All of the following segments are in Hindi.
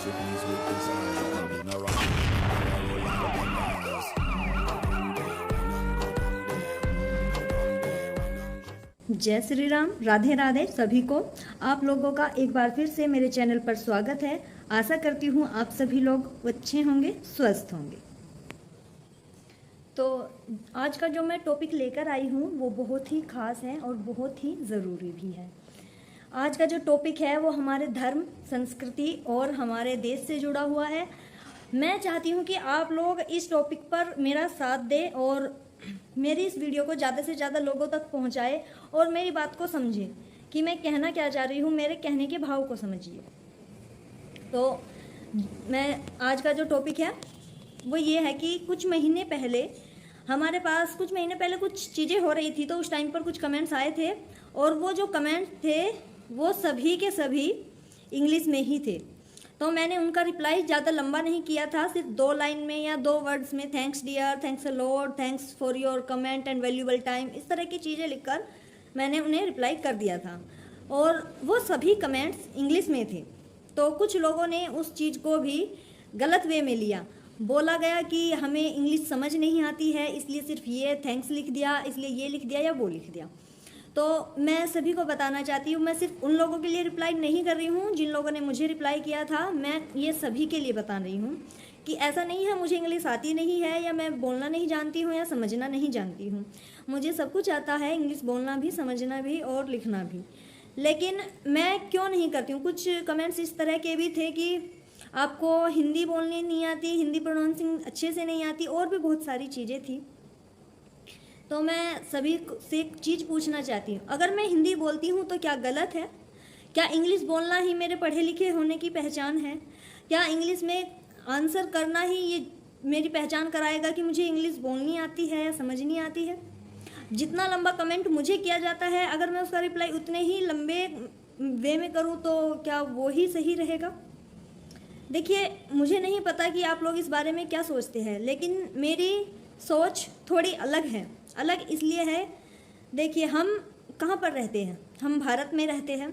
जय श्री राम, राधे राधे सभी को। आप लोगों का एक बार फिर से मेरे चैनल पर स्वागत है। आशा करती हूँ आप सभी लोग अच्छे होंगे, स्वस्थ होंगे। तो आज का जो मैं टॉपिक लेकर आई हूँ वो बहुत ही खास है और बहुत ही ज़रूरी भी है। आज का जो टॉपिक है वो हमारे धर्म, संस्कृति और हमारे देश से जुड़ा हुआ है। मैं चाहती हूँ कि आप लोग इस टॉपिक पर मेरा साथ दें और मेरी इस वीडियो को ज़्यादा से ज़्यादा लोगों तक पहुँचाए और मेरी बात को समझें कि मैं कहना क्या चाह रही हूँ, मेरे कहने के भाव को समझिए। तो मैं आज का जो टॉपिक है वो ये है कि कुछ महीने पहले कुछ चीज़ें हो रही थी, तो उस टाइम पर कुछ कमेंट्स आए थे और वो जो कमेंट्स थे वो सभी के सभी इंग्लिश में ही थे। तो मैंने उनका रिप्लाई ज़्यादा लंबा नहीं किया था, सिर्फ 2 लाइन में या 2 वर्ड्स में thanks dear, thanks a lot, thanks for your comment and valuable time, इस तरह की चीज़ें लिखकर मैंने उन्हें रिप्लाई कर दिया था और वो सभी कमेंट्स इंग्लिश में थे। तो कुछ लोगों ने उस चीज़ को भी गलत वे में लिया, बोला गया कि हमें इंग्लिश समझ नहीं आती है इसलिए सिर्फ ये थैंक्स लिख दिया, इसलिए ये लिख दिया या वो लिख दिया। तो मैं सभी को बताना चाहती हूँ, मैं सिर्फ उन लोगों के लिए रिप्लाई नहीं कर रही हूँ जिन लोगों ने मुझे रिप्लाई किया था, मैं ये सभी के लिए बता रही हूँ कि ऐसा नहीं है मुझे इंग्लिश आती नहीं है या मैं बोलना नहीं जानती हूँ या समझना नहीं जानती हूँ। मुझे सब कुछ आता है, इंग्लिश बोलना भी, समझना भी और लिखना भी। लेकिन मैं क्यों नहीं करती हूँ। कुछ कमेंट्स इस तरह के भी थे कि आपको हिंदी बोलनी नहीं आती, हिंदी प्रोनाउंसिंग अच्छे से नहीं आती, और भी बहुत सारी चीज़ें थी। तो मैं सभी से एक चीज़ पूछना चाहती हूँ, अगर मैं हिंदी बोलती हूँ तो क्या गलत है? क्या इंग्लिश बोलना ही मेरे पढ़े लिखे होने की पहचान है? क्या इंग्लिश में आंसर करना ही ये मेरी पहचान कराएगा कि मुझे इंग्लिश बोलनी आती है या समझनी आती है? जितना लंबा कमेंट मुझे किया जाता है, अगर मैं उसका रिप्लाई उतने ही लंबे वे में करूँ तो क्या वो ही सही रहेगा? देखिए, मुझे नहीं पता कि आप लोग इस बारे में क्या सोचते हैं, लेकिन मेरी सोच थोड़ी अलग है। अलग इसलिए है, देखिए हम कहाँ पर रहते हैं? हम भारत में रहते हैं,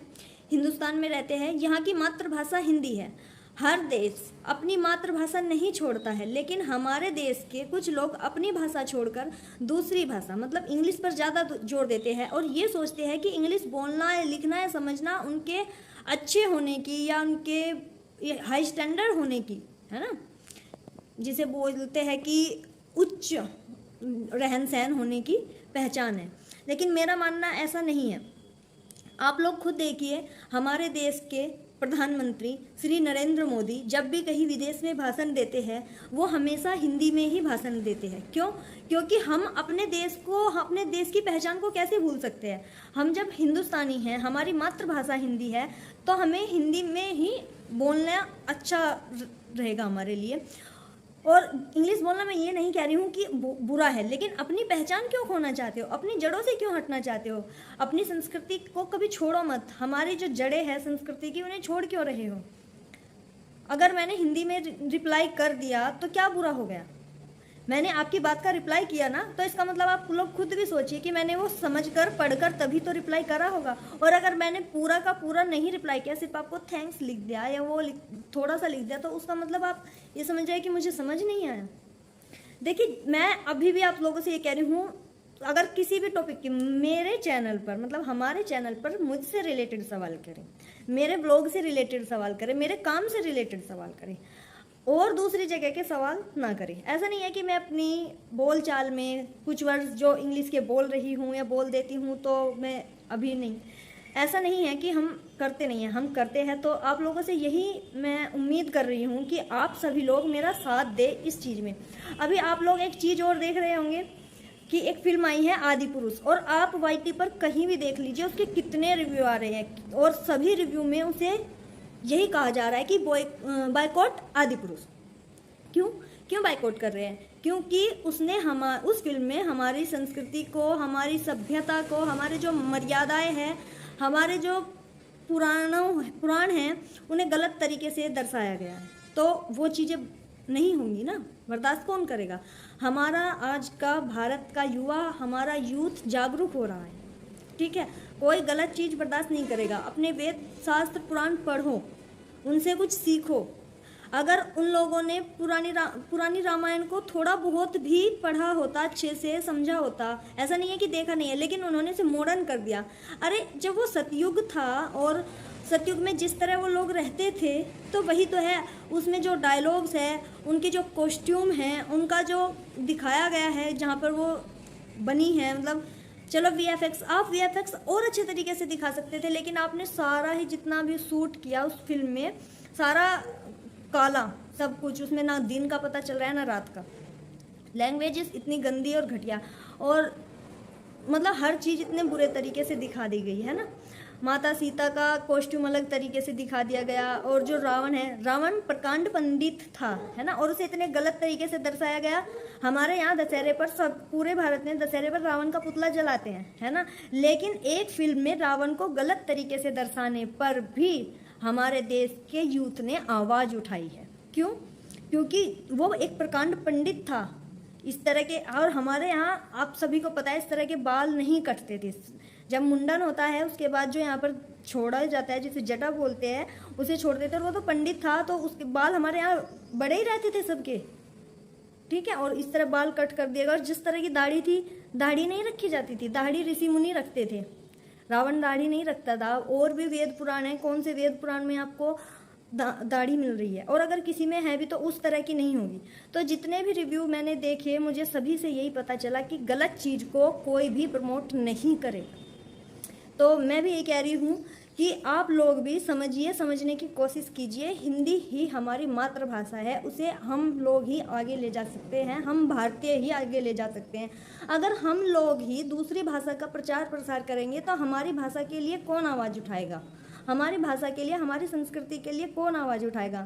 हिंदुस्तान में रहते हैं। यहाँ की मातृभाषा हिंदी है। हर देश अपनी मातृभाषा नहीं छोड़ता है, लेकिन हमारे देश के कुछ लोग अपनी भाषा छोड़कर दूसरी भाषा मतलब इंग्लिश पर ज़्यादा जोर देते हैं और ये सोचते हैं कि इंग्लिश बोलना या लिखना या समझना उनके अच्छे होने की या उनके हाई स्टैंडर्ड होने की, है ना, जिसे बोलते हैं कि उच्च रहन सहन होने की पहचान है। लेकिन मेरा मानना ऐसा नहीं है। आप लोग खुद देखिए, हमारे देश के प्रधानमंत्री श्री नरेंद्र मोदी जब भी कहीं विदेश में भाषण देते हैं वो हमेशा हिंदी में ही भाषण देते हैं। क्यों? क्योंकि हम अपने देश को, अपने देश की पहचान को कैसे भूल सकते हैं? हम जब हिंदुस्तानी हैं, हमारी मातृभाषा हिंदी है, तो हमें हिंदी में ही बोलना अच्छा रहेगा हमारे लिए। और इंग्लिश बोलना मैं ये नहीं कह रही हूँ कि बुरा है, लेकिन अपनी पहचान क्यों खोना चाहते हो? अपनी जड़ों से क्यों हटना चाहते हो? अपनी संस्कृति को कभी छोड़ो मत। हमारी जो जड़ें हैं संस्कृति की, उन्हें छोड़ क्यों रहे हो? अगर मैंने हिंदी में रिप्लाई कर दिया तो क्या बुरा हो गया? मैंने आपकी बात का रिप्लाई किया ना, तो इसका मतलब आप लोग खुद भी सोचिए कि मैंने वो समझकर पढ़कर तभी तो रिप्लाई करा होगा। और अगर मैंने पूरा का पूरा नहीं रिप्लाई किया, सिर्फ आपको थैंक्स लिख दिया या वो थोड़ा सा लिख दिया, तो उसका मतलब आप ये समझ जाए कि मुझे समझ नहीं आया। देखिए, मैं अभी भी आप लोगों से ये कह रही हूँ, अगर किसी भी टॉपिक की मेरे चैनल पर मतलब हमारे चैनल पर मुझसे रिलेटेड सवाल करें, मेरे ब्लॉग से रिलेटेड सवाल करें, मेरे काम से रिलेटेड सवाल करें और दूसरी जगह के सवाल ना करें। ऐसा नहीं है कि मैं अपनी बोलचाल में कुछ वर्ड्स जो इंग्लिश के बोल रही हूँ या बोल देती हूँ तो मैं अभी नहीं, ऐसा नहीं है कि हम करते नहीं हैं, हम करते हैं। तो आप लोगों से यही मैं उम्मीद कर रही हूँ कि आप सभी लोग मेरा साथ दें इस चीज़ में। अभी आप लोग एक चीज़ और देख रहे होंगे कि एक फिल्म आई है आदि पुरुष, और आप YT पर कहीं भी देख लीजिए उसके कितने रिव्यू आ रहे हैं और सभी रिव्यू में उसे यही कहा जा रहा है कि बायकॉट आदि पुरुष। क्यों बायकॉट कर रहे हैं? क्योंकि उसने उस फिल्म में हमारी संस्कृति को, हमारी सभ्यता को, हमारे जो मर्यादाएं हैं, हमारे जो पुराण हैं, उन्हें गलत तरीके से दर्शाया गया है। तो वो चीज़ें नहीं होंगी ना, बर्दाश्त कौन करेगा? हमारा आज का भारत का युवा, हमारा यूथ जागरूक हो रहा है, ठीक है? कोई गलत चीज़ बर्दाश्त नहीं करेगा। अपने वेद शास्त्र पुराण पढ़ो, उनसे कुछ सीखो। अगर उन लोगों ने पुरानी रामायण को थोड़ा बहुत भी पढ़ा होता, अच्छे से समझा होता, ऐसा नहीं है कि देखा नहीं है, लेकिन उन्होंने इसे मॉडर्न कर दिया। अरे जब वो सतयुग था और सतयुग में जिस तरह वो लोग रहते थे तो वही तो है, उसमें जो डायलॉग्स है, उनके जो कॉस्ट्यूम हैं, उनका जो दिखाया गया है जहाँ पर वो बनी है, मतलब चलो वीएफएक्स, आप वीएफएक्स और अच्छे तरीके से दिखा सकते थे, लेकिन आपने सारा ही जितना भी शूट किया उस फिल्म में, सारा काला सब कुछ, उसमें ना दिन का पता चल रहा है ना रात का। लैंग्वेजेस इतनी गंदी और घटिया, और मतलब हर चीज़ इतने बुरे तरीके से दिखा दी गई है ना। माता सीता का कॉस्ट्यूम अलग तरीके से दिखा दिया गया, और जो रावण है, रावण प्रकांड पंडित था, है ना, और उसे इतने गलत तरीके से दर्शाया गया। हमारे यहाँ दशहरे पर, सब पूरे भारत में दशहरे पर रावण का पुतला जलाते हैं, है ना, लेकिन एक फिल्म में रावण को गलत तरीके से दर्शाने पर भी हमारे देश के यूथ ने आवाज़ उठाई है। क्यों? क्योंकि वो एक प्रकांड पंडित था इस तरह के, और हमारे यहाँ आप सभी को पता है इस तरह के बाल नहीं कटते थे। जब मुंडन होता है उसके बाद जो यहाँ पर छोड़ा जाता है, जिसे जटा बोलते हैं, उसे छोड़ देते हैं, और वो तो पंडित था तो उसके बाल हमारे यहाँ बड़े ही रहते थे सबके, ठीक है, और इस तरह बाल कट कर दिया। और जिस तरह की दाढ़ी थी, दाढ़ी नहीं रखी जाती थी, दाढ़ी ऋषि मुनि रखते थे, रावण दाढ़ी नहीं रखता था। और भी वेद पुराण है, कौन से वेद पुराण में आपको दाढ़ी मिल रही है, और अगर किसी में है भी तो उस तरह की नहीं होगी। तो जितने भी रिव्यू मैंने देखे, मुझे सभी से यही पता चला कि गलत चीज़ को कोई भी प्रमोट नहीं करे। तो मैं भी ये कह रही हूँ कि आप लोग भी समझिए, समझने की कोशिश कीजिए। हिंदी ही हमारी मातृभाषा है, उसे हम लोग ही आगे ले जा सकते हैं, हम भारतीय ही आगे ले जा सकते हैं। अगर हम लोग ही दूसरी भाषा का प्रचार प्रसार करेंगे तो हमारी भाषा के लिए कौन आवाज़ उठाएगा? हमारी भाषा के लिए, हमारी संस्कृति के लिए कौन आवाज़ उठाएगा?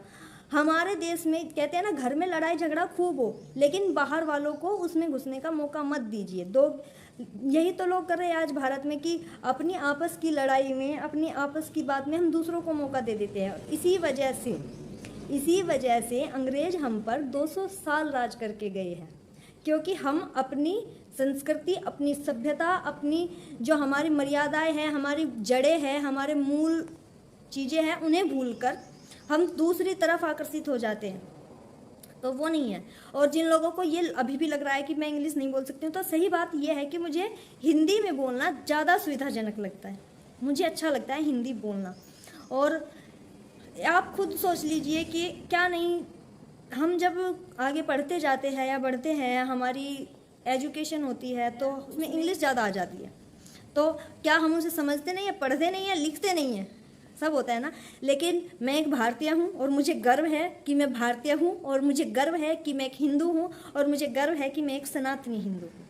हमारे देश में कहते हैं ना, घर में लड़ाई झगड़ा खूब हो, लेकिन बाहर वालों को उसमें घुसने का मौका मत दीजिए। यही तो लोग कर रहे हैं आज भारत में, कि अपनी आपस की लड़ाई में, अपनी आपस की बात में हम दूसरों को मौका दे देते हैं। इसी वजह से अंग्रेज हम पर 200 साल राज करके गए हैं, क्योंकि हम अपनी संस्कृति, अपनी सभ्यता, अपनी जो हमारी मर्यादाएं हैं, हमारी जड़ें हैं, हमारे मूल चीज़ें हैं, उन्हें भूलकर हम दूसरी तरफ आकर्षित हो जाते हैं। तो वो नहीं है। और जिन लोगों को ये अभी भी लग रहा है कि मैं इंग्लिश नहीं बोल सकती हूँ, तो सही बात ये है कि मुझे हिंदी में बोलना ज़्यादा सुविधाजनक लगता है, मुझे अच्छा लगता है हिंदी बोलना। और आप खुद सोच लीजिए कि क्या नहीं, हम जब आगे पढ़ते जाते हैं या बढ़ते हैं, हमारी एजुकेशन होती है तो उसमें इंग्लिश ज़्यादा आ जाती है, तो क्या हम उसे समझते नहीं है, पढ़ते नहीं है, लिखते नहीं है? सब होता है ना। लेकिन मैं एक भारतीय हूँ और मुझे गर्व है कि मैं भारतीय हूँ, और मुझे गर्व है कि मैं एक हिंदू हूँ, और मुझे गर्व है कि मैं एक सनातनी हिंदू हूँ।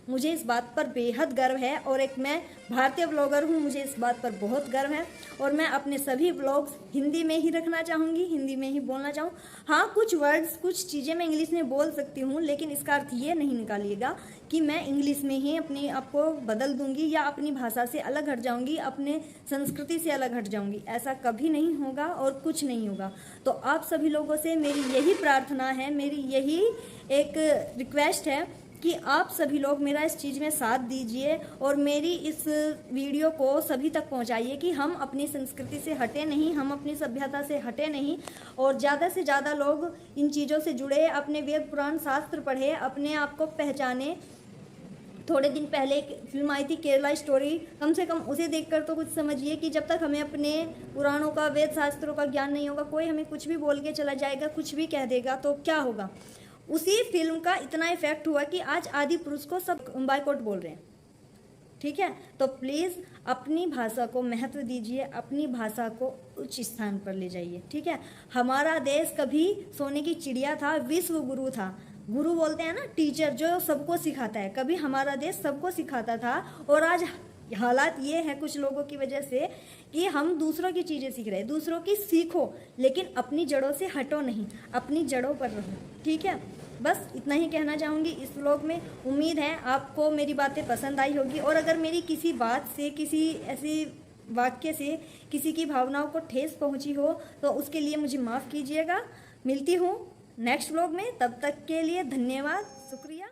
मुझे इस बात पर बेहद गर्व है, और एक मैं भारतीय ब्लॉगर हूँ, मुझे इस बात पर बहुत गर्व है। और मैं अपने सभी ब्लॉग्स हिंदी में ही रखना चाहूँगी, हिंदी में ही बोलना चाहूँ। हाँ, कुछ वर्ड्स, कुछ चीज़ें मैं इंग्लिश में बोल सकती हूँ, लेकिन इसका अर्थ ये नहीं निकालिएगा कि मैं इंग्लिश में ही अपने आप को बदल दूँगी या अपनी भाषा से अलग हट जाऊँगी, अपने संस्कृति से अलग हट जाऊँगी। ऐसा कभी नहीं होगा और कुछ नहीं होगा। तो आप सभी लोगों से मेरी यही प्रार्थना है, मेरी यही एक रिक्वेस्ट है कि आप सभी लोग मेरा इस चीज़ में साथ दीजिए, और मेरी इस वीडियो को सभी तक पहुंचाइए कि हम अपनी संस्कृति से हटे नहीं, हम अपनी सभ्यता से हटे नहीं, और ज़्यादा से ज़्यादा लोग इन चीज़ों से जुड़े, अपने वेद पुराण शास्त्र पढ़े, अपने आप को पहचाने। थोड़े दिन पहले एक फिल्म आई थी केरला स्टोरी, कम से कम उसे देखकर तो कुछ समझिए कि जब तक हमें अपने पुराणों का, वेद शास्त्रों का ज्ञान नहीं होगा, कोई हमें कुछ भी बोल के चला जाएगा, कुछ भी कह देगा, तो क्या होगा। उसी फिल्म का इतना इफेक्ट हुआ कि आज आदि पुरुष को सब बायकॉट बोल रहे हैं, ठीक है। तो प्लीज़ अपनी भाषा को महत्व दीजिए, अपनी भाषा को उच्च स्थान पर ले जाइए, ठीक है। हमारा देश कभी सोने की चिड़िया था, विश्व गुरु था। गुरु बोलते हैं ना, टीचर जो सबको सिखाता है, कभी हमारा देश सबको सिखाता था। और आज हालात ये है कुछ लोगों की वजह से कि हम दूसरों की चीज़ें सीख रहे हैं। दूसरों की सीखो, लेकिन अपनी जड़ों से हटो नहीं, अपनी जड़ों पर रहो, ठीक है। बस इतना ही कहना चाहूँगी इस व्लॉग में। उम्मीद है आपको मेरी बातें पसंद आई होगी, और अगर मेरी किसी बात से, किसी ऐसी वाक्य से किसी की भावनाओं को ठेस पहुँची हो तो उसके लिए मुझे माफ़ कीजिएगा। मिलती हूँ नेक्स्ट व्लॉग में, तब तक के लिए धन्यवाद, शुक्रिया।